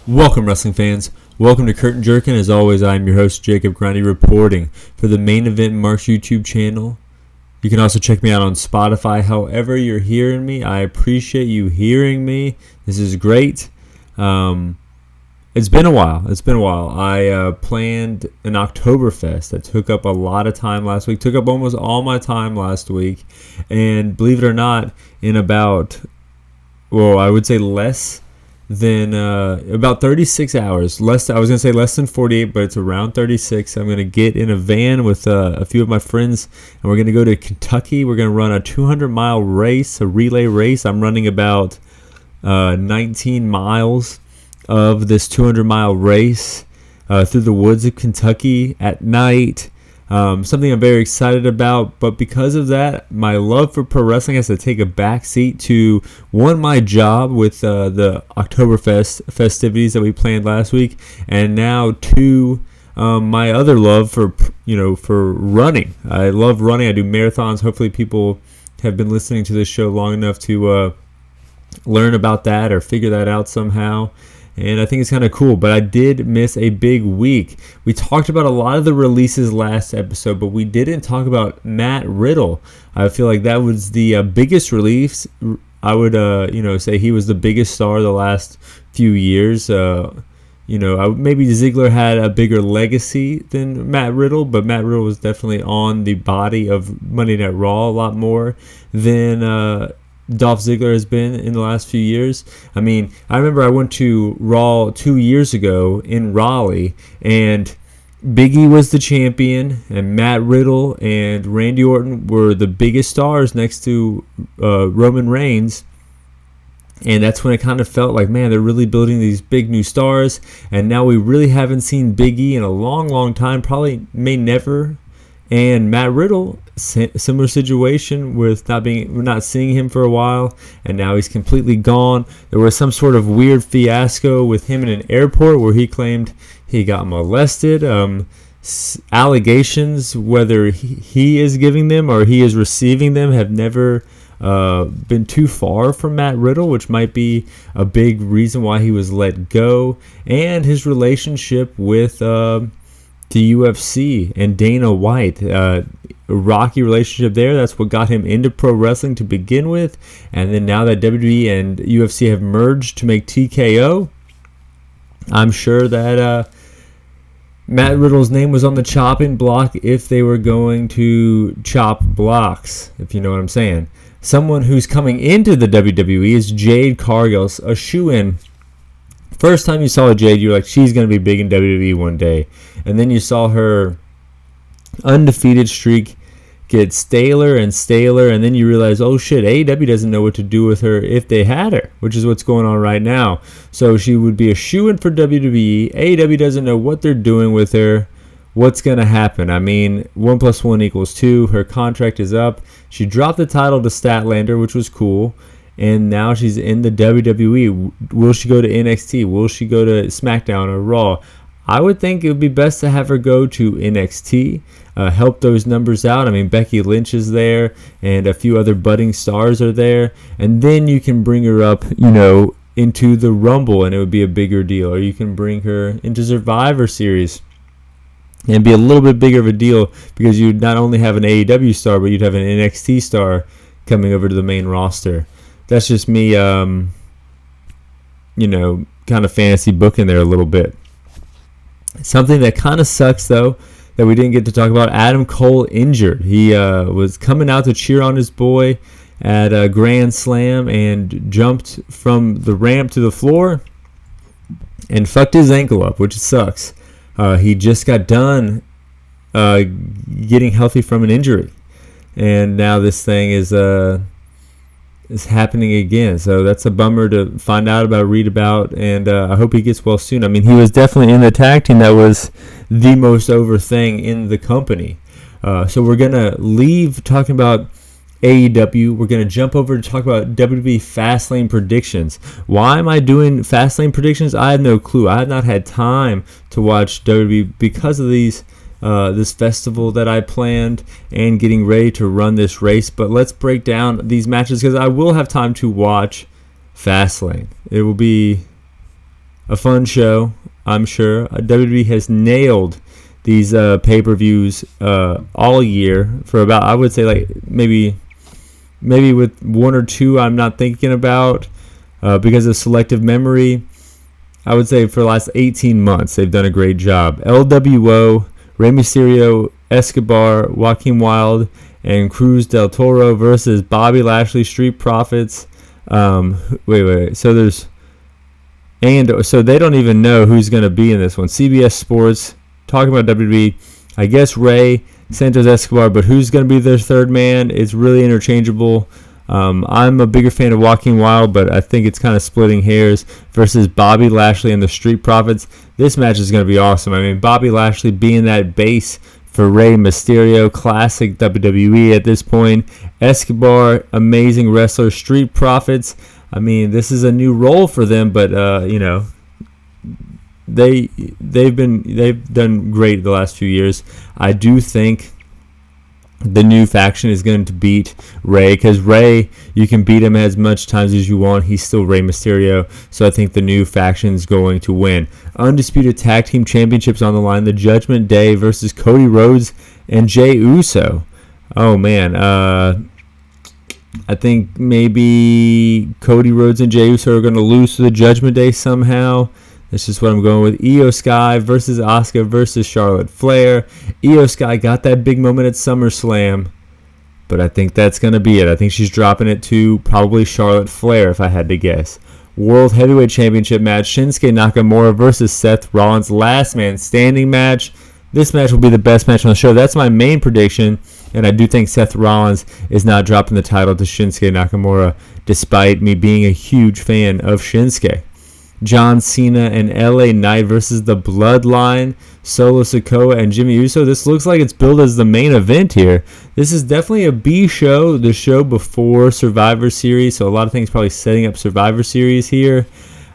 Welcome, wrestling fans. Welcome to Curtain Jerkin. As always, I'm your host, Jacob Grondy, reporting for the Main Event Marks YouTube channel. You can also check me out on Spotify. However you're hearing me, I appreciate you hearing me. This is great. It's been a while. I planned an Oktoberfest that took up a lot of time last week. Took up almost all my time last week. And believe it or not, in about, I would say less than about 36 hours. I was going to say less than 48, but it's around 36. I'm going to get in a van with a few of my friends, and we're going to go to Kentucky. We're going to run a 200-mile race, a relay race. I'm running about 19 miles of this 200-mile race through the woods of Kentucky at night. Something I'm very excited about, but because of that, my love for pro wrestling has to take a back seat to, one, my job with the Oktoberfest festivities that we planned last week, and now two, my other love for running. I love running. I do marathons. Hopefully people have been listening to this show long enough to learn about that or figure that out somehow. And I think it's kind of cool, but I did miss a big week. We talked about a lot of the releases last episode, but we didn't talk about Matt Riddle. I feel like that was the biggest release. I would, say he was the biggest star the last few years. Maybe Ziggler had a bigger legacy than Matt Riddle, but Matt Riddle was definitely on the body of Monday Night Raw a lot more than Dolph Ziggler has been in the last few years. I mean, I remember I went to Raw 2 years ago in Raleigh, and Big E was the champion, and Matt Riddle and Randy Orton were the biggest stars next to Roman Reigns. And that's when it kind of felt like, man, they're really building these big new stars. And now we really haven't seen Big E in a long, long time, probably may never. And Matt Riddle, similar situation with not seeing him for a while, and now he's completely gone. There was some sort of weird fiasco with him in an airport where he claimed he got molested. Allegations, whether he is giving them or he is receiving them, have never been too far from Matt Riddle, which might be a big reason why he was let go. And his relationship with the UFC and Dana White, a rocky relationship there. That's what got him into pro wrestling to begin with, and then now that WWE and UFC have merged to make TKO, I'm sure that Matt Riddle's name was on the chopping block if they were going to chop blocks, if you know what I'm saying. Someone who's coming into the WWE is Jade Cargill, a shoo-in. First time you saw Jade, you were like, she's going to be big in WWE one day. And then you saw her undefeated streak get staler and staler, and then you realize, oh shit, AEW doesn't know what to do with her if they had her, which is what's going on right now. So she would be a shoo-in for WWE. AEW doesn't know what they're doing with her. What's going to happen? I mean, 1 + 1 = 2. Her contract is up. She dropped the title to Statlander, which was cool. And now she's in the WWE. Will she go to NXT? Will she go to SmackDown or Raw? I would think it would be best to have her go to NXT, help those numbers out. I mean, Becky Lynch is there, and a few other budding stars are there. And then you can bring her up, into the Rumble, and it would be a bigger deal. Or you can bring her into Survivor Series and be a little bit bigger of a deal, because you'd not only have an AEW star, but you'd have an NXT star coming over to the main roster. That's just me, kind of fantasy booking there a little bit. Something that kind of sucks, though, that we didn't get to talk about, Adam Cole injured. He was coming out to cheer on his boy at a Grand Slam and jumped from the ramp to the floor and fucked his ankle up, which sucks. He just got done getting healthy from an injury, and now this thing is happening again. So that's a bummer to find out about, read about, and I hope he gets well soon. I mean, he was definitely in the tag team that was the most over thing in the company. So we're going to leave talking about AEW. We're going to jump over to talk about WWE Fastlane predictions. Why am I doing Fastlane predictions? I have no clue. I have not had time to watch WWE because of this festival that I planned and getting ready to run this race. But let's break down these matches, because I will have time to watch Fastlane. It will be a fun show, I'm sure. WWE has nailed these pay-per-views all year for about, I would say, like maybe with one or two I'm not thinking about because of selective memory. I would say for the last 18 months they've done a great job. LWO, Rey Mysterio, Escobar, Joaquin Wilde, and Cruz del Toro versus Bobby Lashley, Street Profits. Wait. So they don't even know who's going to be in this one. CBS Sports talking about WWE. I guess Rey, Santos Escobar, but who's going to be their third man? It's really interchangeable. I'm a bigger fan of Joaquin Wilde, but I think it's kind of splitting hairs versus Bobby Lashley and the Street Profits. This match is going to be awesome. I mean, Bobby Lashley being that base for Rey Mysterio, classic WWE at this point. Escobar, amazing wrestler. Street Profits, I mean, this is a new role for them, but they've done great the last few years. I do think the new faction is going to beat Rey, because Rey, you can beat him as much times as you want. He's still Rey Mysterio, so I think the new faction is going to win. Undisputed Tag Team Championships on the line. The Judgment Day versus Cody Rhodes and Jey Uso. Oh, man. I think maybe Cody Rhodes and Jey Uso are going to lose to the Judgment Day somehow. That's just what I'm going with. Io Sky versus Asuka versus Charlotte Flair. Io Sky got that big moment at SummerSlam, but I think that's going to be it. I think she's dropping it to probably Charlotte Flair, if I had to guess. World Heavyweight Championship match. Shinsuke Nakamura versus Seth Rollins. Last man standing match. This match will be the best match on the show. That's my main prediction, and I do think Seth Rollins is not dropping the title to Shinsuke Nakamura, despite me being a huge fan of Shinsuke. John Cena and LA Knight versus the Bloodline, Solo Sikoa and Jimmy Uso. This looks like it's billed as the main event here. This is definitely a B show, the show before Survivor Series, so a lot of things probably setting up Survivor Series here.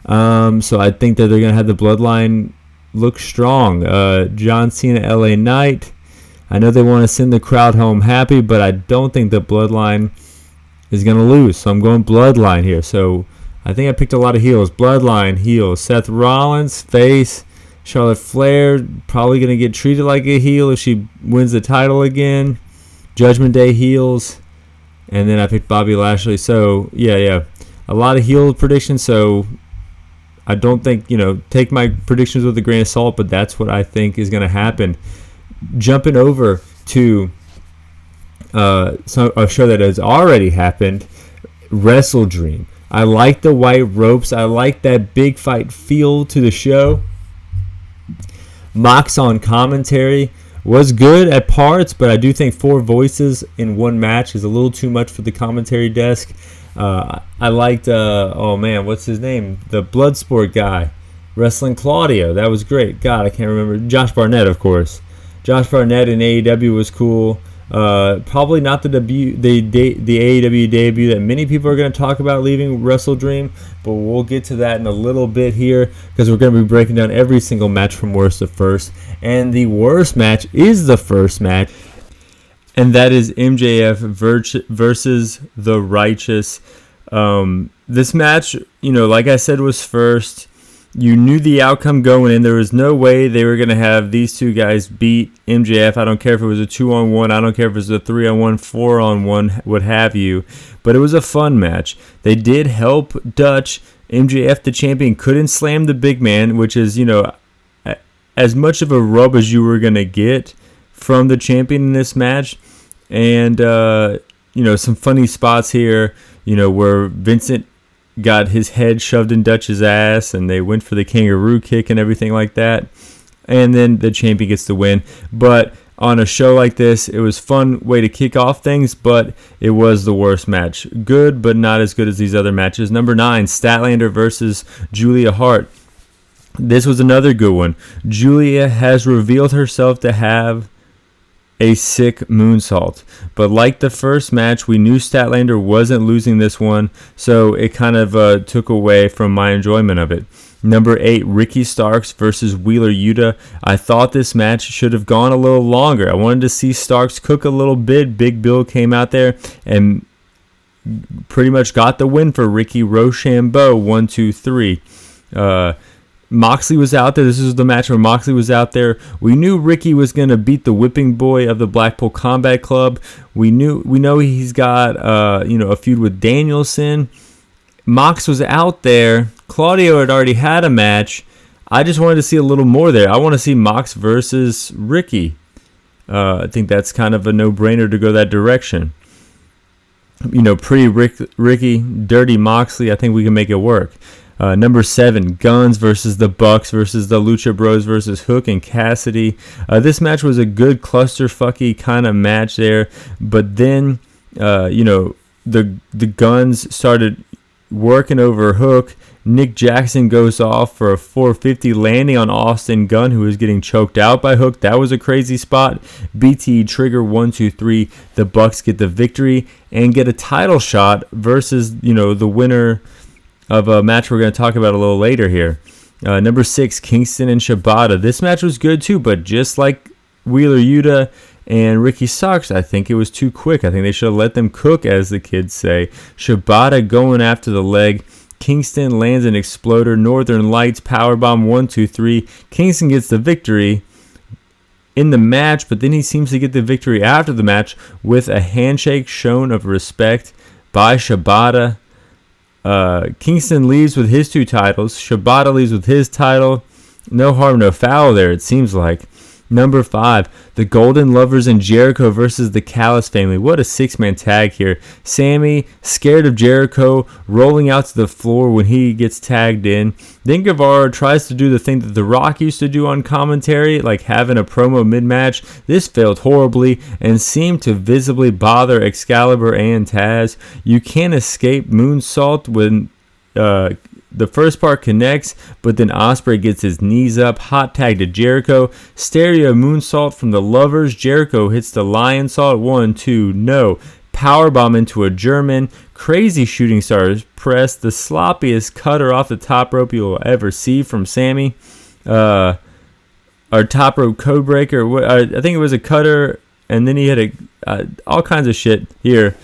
So I think that they're going to have the Bloodline look strong. John Cena, LA Knight. I know they want to send the crowd home happy, but I don't think the Bloodline is going to lose, so I'm going Bloodline here. So I think I picked a lot of heels. Bloodline, heel. Seth Rollins, face. Charlotte Flair, probably going to get treated like a heel if she wins the title again. Judgment Day, heels. And then I picked Bobby Lashley. So, yeah. A lot of heel predictions, so I don't think, take my predictions with a grain of salt, but that's what I think is going to happen. Jumping over to a show that has already happened, WrestleDream. I like the white ropes. I like that big fight feel to the show. Mox on commentary was good at parts, but I do think 4 voices in one match is a little too much for the commentary desk. I liked, what's his name? The Bloodsport guy, wrestling Claudio. That was great. God, I can't remember. Josh Barnett, of course. Josh Barnett in AEW was cool. Probably not the AEW debut that many people are going to talk about leaving WrestleDream, but we'll get to that in a little bit here because we're going to be breaking down every single match from worst to first. And the worst match is the first match, and that is MJF versus The Righteous. This match, like I said, was first. You knew the outcome going in. There was no way they were going to have these two guys beat MJF. I don't care if it was a 2-on-1. I don't care if it was a 3-on-1, 4-on-1, what have you. But it was a fun match. They did help Dutch. MJF, the champion, couldn't slam the big man, which is, as much of a rub as you were going to get from the champion in this match. And, some funny spots here, where Vincent got his head shoved in Dutch's ass, and they went for the kangaroo kick and everything like that. And then the champion gets the win. But on a show like this, it was a fun way to kick off things, but it was the worst match. Good, but not as good as these other matches. Number 9, Statlander versus Julia Hart. This was another good one. Julia has revealed herself to have a sick moonsault. But like the first match, we knew Statlander wasn't losing this one, so it kind of took away from my enjoyment of it. Number 8, Ricky Starks versus Wheeler Yuta. I thought this match should have gone a little longer. I wanted to see Starks cook a little bit. Big Bill came out there and pretty much got the win for Ricky. Rochambeau, 1, 2, 3. Moxley was out there. This was the match where Moxley was out there. We knew Ricky was going to beat the whipping boy of the Blackpool Combat Club. We know he's got a feud with Danielson. Mox was out there. Claudio had already had a match. I just wanted to see a little more there. I want to see Mox versus Ricky. I think that's kind of a no-brainer to go that direction. Ricky, dirty Moxley, I think we can make it work. Number 7, Guns versus the Bucks versus the Lucha Bros versus Hook and Cassidy. This match was a good clusterfucky kind of match there, but then, the Guns started working over Hook. Nick Jackson goes off for a 450 landing on Austin Gunn, who was getting choked out by Hook. That was a crazy spot. BT trigger 1, 2, 3. The Bucks get the victory and get a title shot versus, the winner of a match we're going to talk about a little later here. Number 6, Kingston and Shibata. This match was good too, but just like Wheeler Yuta and Ricky Starks, I think it was too quick. I think they should have let them cook, as the kids say. Shibata going after the leg. Kingston lands an exploder. Northern Lights powerbomb 1, 2, 3. Kingston gets the victory in the match, but then he seems to get the victory after the match with a handshake shown of respect by Shibata. Kingston leaves with his 2 titles. Shibata leaves with his title. No harm, no foul there, it seems like. Number 5, the Golden Lovers and Jericho versus the Callis family. What a 6-man tag here. Sammy, scared of Jericho, rolling out to the floor when he gets tagged in. Then Guevara tries to do the thing that The Rock used to do on commentary, like having a promo mid-match. This failed horribly and seemed to visibly bother Excalibur and Taz. You can't escape moonsault when the first part connects, but then Ospreay gets his knees up. Hot tag to Jericho. Stereo moonsault from the Lovers. Jericho hits the lion salt. 1, 2, no. Powerbomb into a German. Crazy shooting stars press. The sloppiest cutter off the top rope you will ever see from Sammy. Our top rope code breaker. I think it was a cutter, and then he had all kinds of shit here.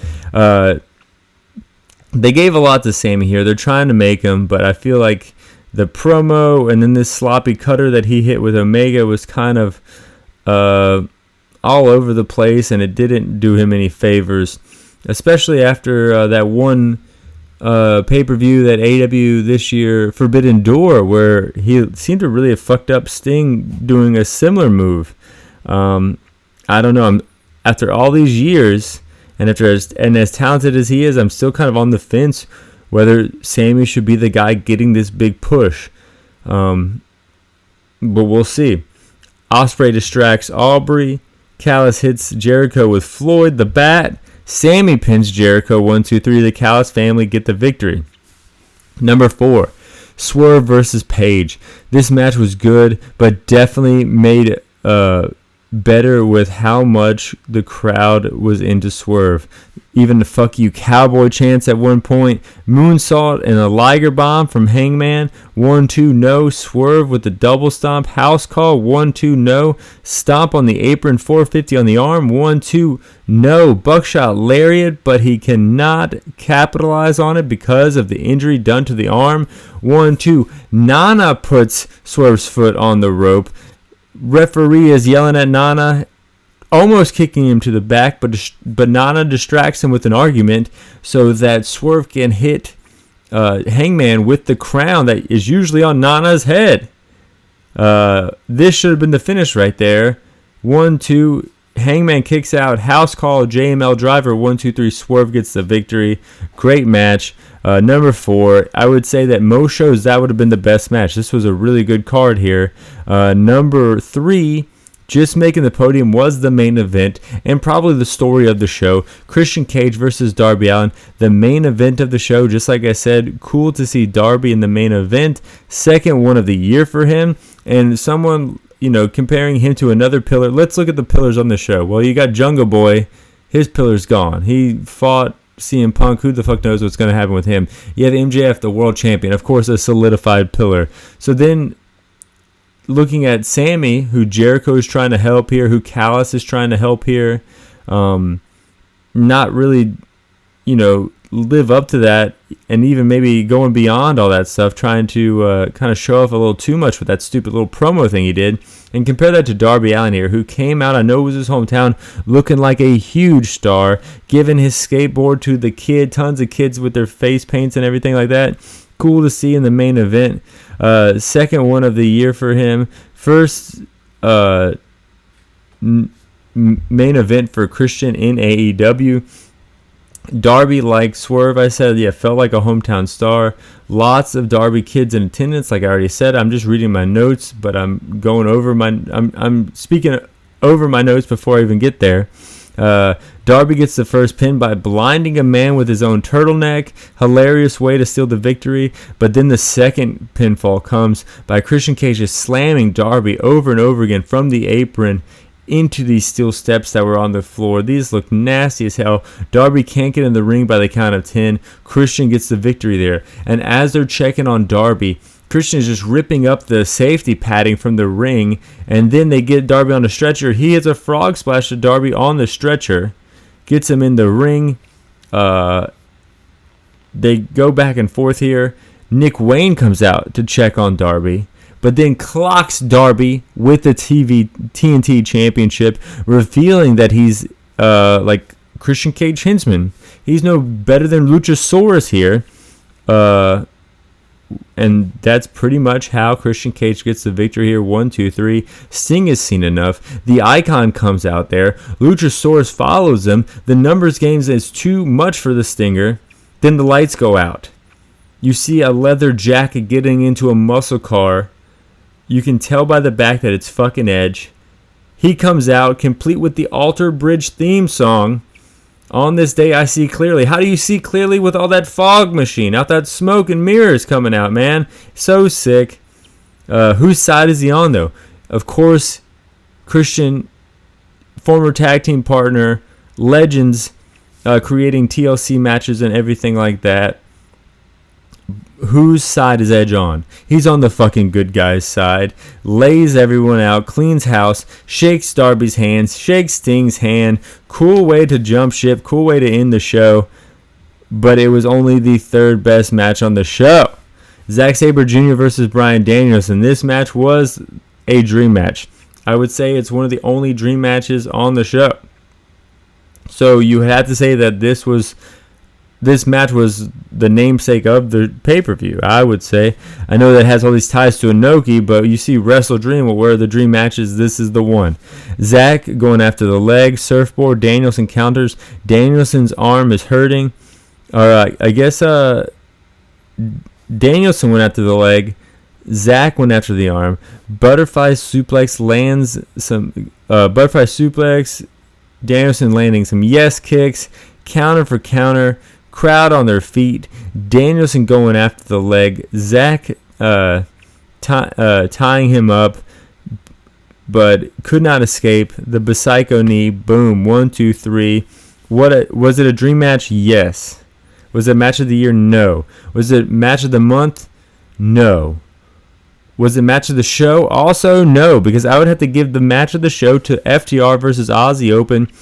They gave a lot to Sammy here. They're trying to make him, but I feel like the promo and then this sloppy cutter that he hit with Omega was kind of all over the place, and it didn't do him any favors, especially after that one pay-per-view that AEW this year, Forbidden Door, where he seemed to really have fucked up Sting doing a similar move. I don't know. After all these years, and as talented as he is, I'm still kind of on the fence whether Sammy should be the guy getting this big push. But we'll see. Ospreay distracts Aubrey. Callis hits Jericho with Floyd, the bat. Sammy pins Jericho. 1, 2, 3. The Callis family get the victory. Number 4, Swerve versus Page. This match was good, but definitely made better with how much the crowd was into Swerve. Even the fuck you cowboy chants at one point. Moonsault and a Liger bomb from Hangman. 1, 2, no. Swerve with the double stomp. House call. 1, 2, no. Stomp on the apron. 450 on the arm. 1, 2, no. Buckshot lariat, but he cannot capitalize on it because of the injury done to the arm. 1, 2. Nana puts Swerve's foot on the rope. Referee is yelling at Nana, almost kicking him to the back, but Nana distracts him with an argument so that Swerve can hit Hangman with the crown that is usually on Nana's head. This should have been the finish right there. 1, 2, Hangman kicks out. House call, JML driver. 1, 2, 3. Swerve gets the victory. Great match. Number 4, I would say that most shows that would have been the best match. This was a really good card here. Number 3, just making the podium, was the main event and probably the story of the show. Christian Cage versus Darby Allin, the main event of the show. Just like I said, cool to see Darby in the main event. Second one of the year for him, and someone, comparing him to another pillar. Let's look at the pillars on the show. Well, you got Jungle Boy. His pillar's gone. He fought CM Punk. Who the fuck knows what's going to happen with him? You have MJF, the world champion. Of course, a solidified pillar. So then, looking at Sammy, who Jericho is trying to help here, who Callis is trying to help here, not really, live up to that, and even maybe going beyond all that stuff, trying to kind of show off a little too much with that stupid little promo thing he did. And compare that to Darby Allin here, who came out, I know it was his hometown, looking like a huge star, giving his skateboard to the kid, tons of kids with their face paints and everything like that. Cool to see in the main event. Second one of the year for him. First main event for Christian in AEW. Darby, like Swerve, I said, felt like a hometown star. Lots of Darby kids in attendance, like I already said. I'm just reading my notes, but I'm speaking over my notes before I even get there. Darby gets the first pin by blinding a man with his own turtleneck. Hilarious way to steal the victory. But then the second pinfall comes by Christian Cage just slamming Darby over and over again from the apron into these steel steps that were on the floor. These look nasty as hell. Darby can't get in the ring by the count of 10. Christian gets the victory there. And as they're checking on Darby, Christian is just ripping up the safety padding from the ring, and then they get Darby on the stretcher. He hits a frog splash to Darby on the stretcher, gets him in the ring. They go back and forth here. Nick Wayne comes out to check on Darby, but then clocks Darby with the TNT Championship, revealing that he's like Christian Cage henchman. He's no better than Luchasaurus here. And that's pretty much how Christian Cage gets the victory here. 1, 2, 3. Sting is seen enough. The Icon comes out there. Luchasaurus follows him. The numbers game is too much for the Stinger. Then the lights go out. You see a leather jacket getting into a muscle car. You can tell by the back that it's fucking Edge. He comes out complete with the Alter Bridge theme song. On this day I see clearly. How do you see clearly with all that fog machine? Out that smoke and mirrors coming out, man. So sick. Whose side is he on, though? Of course, Christian, former tag team partner, legends, creating TLC matches and everything like that. Whose side is Edge on? He's on the fucking good guy's side. Lays everyone out, cleans house, shakes Darby's hands, shakes Sting's hand. Cool way to jump ship, cool way to end the show. But it was only the third best match on the show. Zack Sabre Jr. versus Bryan Danielson. This match was a dream match. I would say it's one of the only dream matches on the show. So you had to say that this match was the namesake of the pay-per-view, I would say. I know that has all these ties to Inoki, but you see WrestleDream, where are the dream matches? This is the one. Zack going after the leg, surfboard, Danielson counters. Danielson's arm is hurting. I guess Danielson went after the leg. Zack went after the arm. Butterfly suplex lands some... butterfly suplex. Danielson landing some yes kicks. Counter for counter. Crowd on their feet. Danielson going after the leg. Zack tying him up, but could not escape. The Psycho knee. Boom. 1, 2, 3. Was it a dream match? Yes. Was it match of the year? No. Was it match of the month? No. Was it match of the show? Also, no, because I would have to give the match of the show to FTR versus Aussie Open,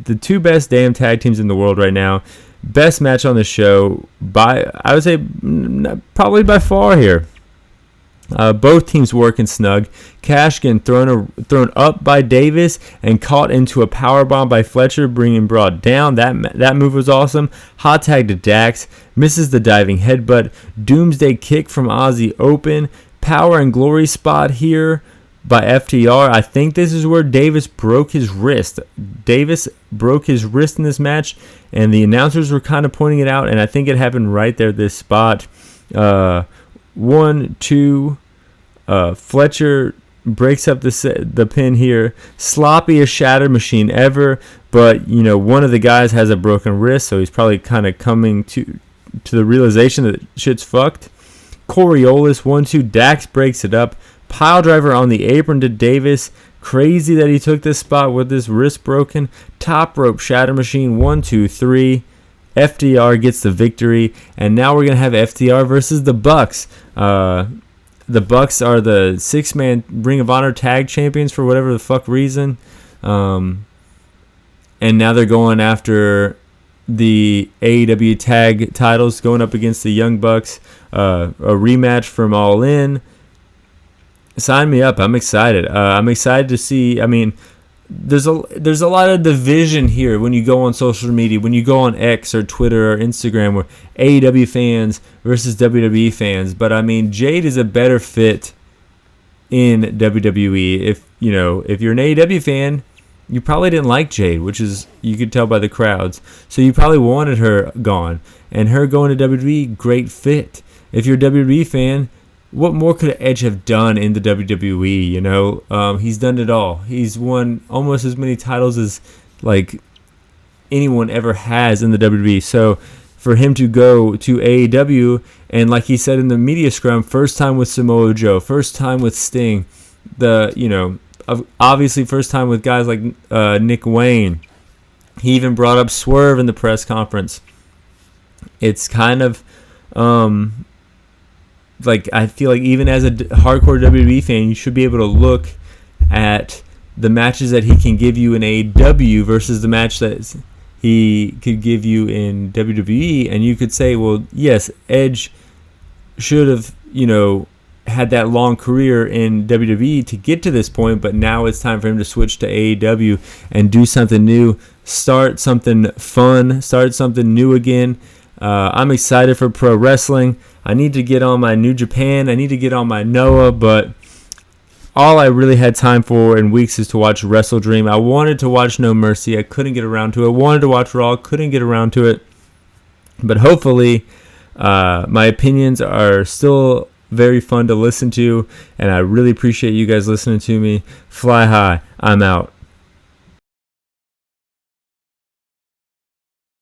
the two best damn tag teams in the world right now. Best match on the show I would say probably by far here. Both teams working snug. Cash getting thrown up by Davis and caught into a powerbomb by Fletcher, bringing Broad down. That move was awesome. Hot tag to Dax. Misses the diving headbutt. Doomsday kick from Aussie Open. Power and glory spot here by FTR. I think this is where Davis broke his wrist. Davis broke his wrist in this match, and the announcers were kind of pointing it out, and I think it happened right there, this spot. 1, 2, Fletcher breaks up the pin here. Sloppiest shatter machine ever, but one of the guys has a broken wrist, so he's probably kind of coming to the realization that shit's fucked. Coriolis 1, 2, Dax breaks it up. Pile driver on the apron to Davis. Crazy that he took this spot with his wrist broken. Top rope shatter machine. 1, 2, 3. FTR gets the victory, and now we're gonna have FTR versus the Bucks. The Bucks are the 6-man Ring of Honor tag champions for whatever the fuck reason, and now they're going after the AEW tag titles going up against the Young Bucks, a rematch from All In. Sign me up. I'm excited. I'm excited to see. I mean, there's a lot of division here when you go on social media, when you go on X or Twitter or Instagram, where AEW fans versus WWE fans. But I mean, Jade is a better fit in WWE. If you're an AEW fan, you probably didn't like Jade, which is, you could tell by the crowds. So you probably wanted her gone, and her going to WWE, great fit. If you're a WWE fan, what more could Edge have done in the WWE? He's done it all. He's won almost as many titles as like anyone ever has in the WWE. So for him to go to AEW, and like he said in the media scrum, first time with Samoa Joe, first time with Sting, obviously first time with guys like Nick Wayne. He even brought up Swerve in the press conference. It's kind of like, I feel like even as a hardcore WWE fan, you should be able to look at the matches that he can give you in AEW versus the match that he could give you in WWE, and you could say, well, yes, Edge should have, had that long career in WWE to get to this point, but now it's time for him to switch to AEW and do something new, start something fun, start something new again. I'm excited for pro wrestling. I need to get on my New Japan. I need to get on my Noah, but all I really had time for in weeks is to watch WrestleDream. I wanted to watch No Mercy. I couldn't get around to it. I wanted to watch Raw. Couldn't get around to it. But hopefully, my opinions are still very fun to listen to, and I really appreciate you guys listening to me. Fly high. I'm out.